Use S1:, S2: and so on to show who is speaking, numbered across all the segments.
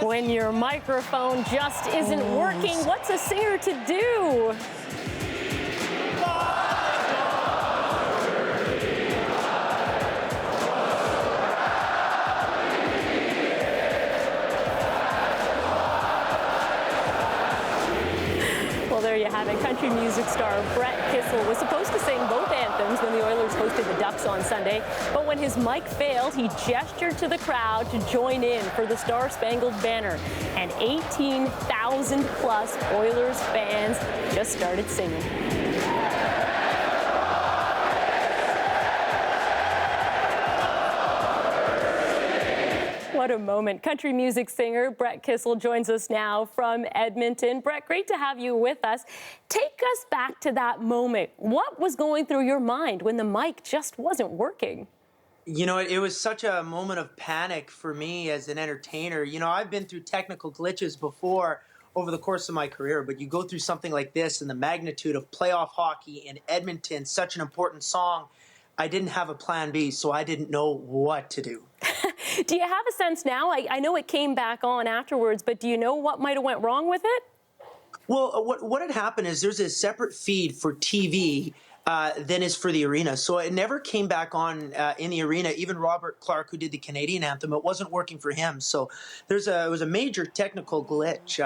S1: When your microphone just isn't working, what's a singer to do? Well, there you have it. Country music star Brett Kissel was supposed to sing both anthems when the Oilers hosted the Ducks on Sunday, but when his mic failed, he gestured to the crowd to join in for the Star-Spangled Banner, and 18,000 plus Oilers fans just started singing. What a moment. Country music singer Brett Kissel joins us now from Edmonton. Brett, great to have you with us. Take us back to that moment. What was going through your mind when the mic just wasn't working?
S2: You know, it was such a moment of panic for me as an entertainer. You know, I've been through technical glitches before over the course of my career, but you go through something like this and the magnitude of playoff hockey in Edmonton, such an important song. I didn't have a plan B, so I didn't know what to do.
S1: Do you have a sense now? I know it came back on afterwards, but do you know what might have went wrong with it?
S2: Well, what had happened is there's a separate feed for TV than is for the arena. So it never came back on in the arena. Even Robert Clark, who did the Canadian anthem, it wasn't working for him. So it was a major technical glitch.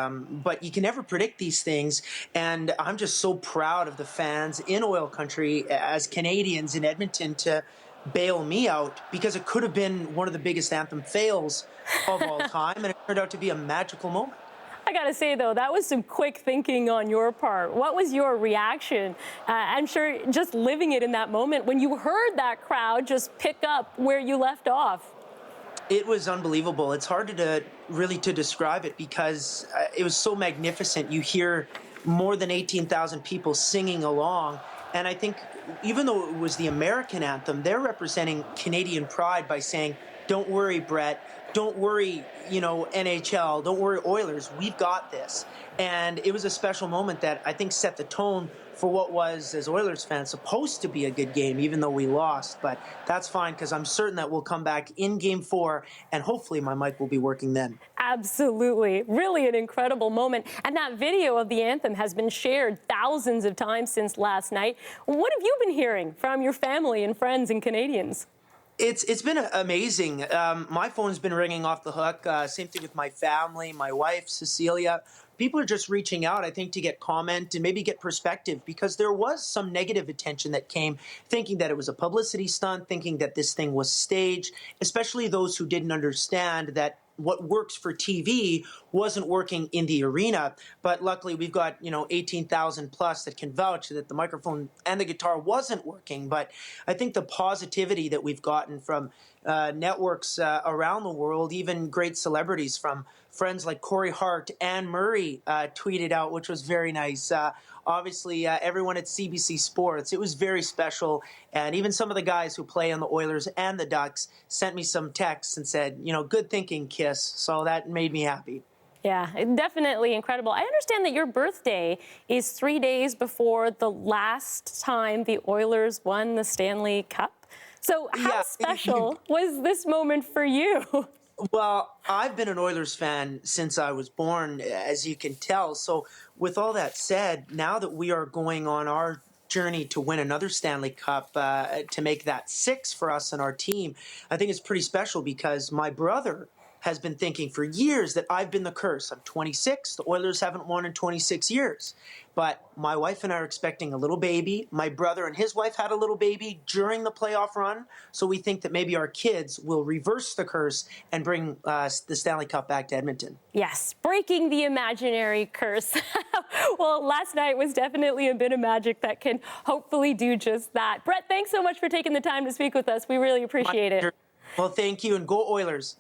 S2: But you can never predict these things. And I'm just so proud of the fans in oil country as Canadians in Edmonton to bail me out, because it could have been one of the biggest anthem fails of all time. And it turned out to be a magical moment.
S1: I got to say, though, that was some quick thinking on your part. What was your reaction? I'm sure just living it in that moment when you heard that crowd just pick up where you left off.
S2: It was unbelievable. It's hard to really describe it because it was so magnificent. You hear more than 18,000 people singing along. And I think even though it was the American anthem, they're representing Canadian pride by saying, "Don't worry, Brett. Don't worry, NHL. Don't worry, Oilers. We've got this." And it was a special moment that I think set the tone for what was, as Oilers fans, supposed to be a good game, even though we lost. But that's fine, because I'm certain that we'll come back in Game 4, and hopefully my mic will be working then.
S1: Absolutely. Really an incredible moment. And that video of the anthem has been shared thousands of times since last night. What have you been hearing from your family and friends and Canadians?
S2: It's been amazing. My phone's been ringing off the hook. Same thing with my family, my wife, Cecilia. People are just reaching out, I think, to get comment and maybe get perspective, because there was some negative attention that came, thinking that it was a publicity stunt, thinking that this thing was staged, especially those who didn't understand that what works for TV wasn't working in the arena. But luckily, we've got 18,000 plus that can vouch that the microphone and the guitar wasn't working. But I think the positivity that we've gotten from networks around the world, even great celebrities, from friends like Corey Hart, Anne Murray tweeted out, which was very nice. Obviously, everyone at CBC Sports, it was very special. And even some of the guys who play on the Oilers and the Ducks sent me some texts and said, good thinking, Kiss. So that made me happy.
S1: Yeah, definitely incredible. I understand that your birthday is 3 days before the last time the Oilers won the Stanley Cup. So how special was this moment for you?
S2: Well, I've been an Oilers fan since I was born, as you can tell. So with all that said, now that we are going on our journey to win another Stanley Cup, to make that 6 for us and our team, I think it's pretty special, because my brother has been thinking for years that I've been the curse. I'm 26. The Oilers haven't won in 26 years. But my wife and I are expecting a little baby. My brother and his wife had a little baby during the playoff run. So we think that maybe our kids will reverse the curse and bring the Stanley Cup back to Edmonton.
S1: Yes, breaking the imaginary curse. Well, last night was definitely a bit of magic that can hopefully do just that. Brett, thanks so much for taking the time to speak with us. We really appreciate it.
S2: Well, thank you, and go Oilers.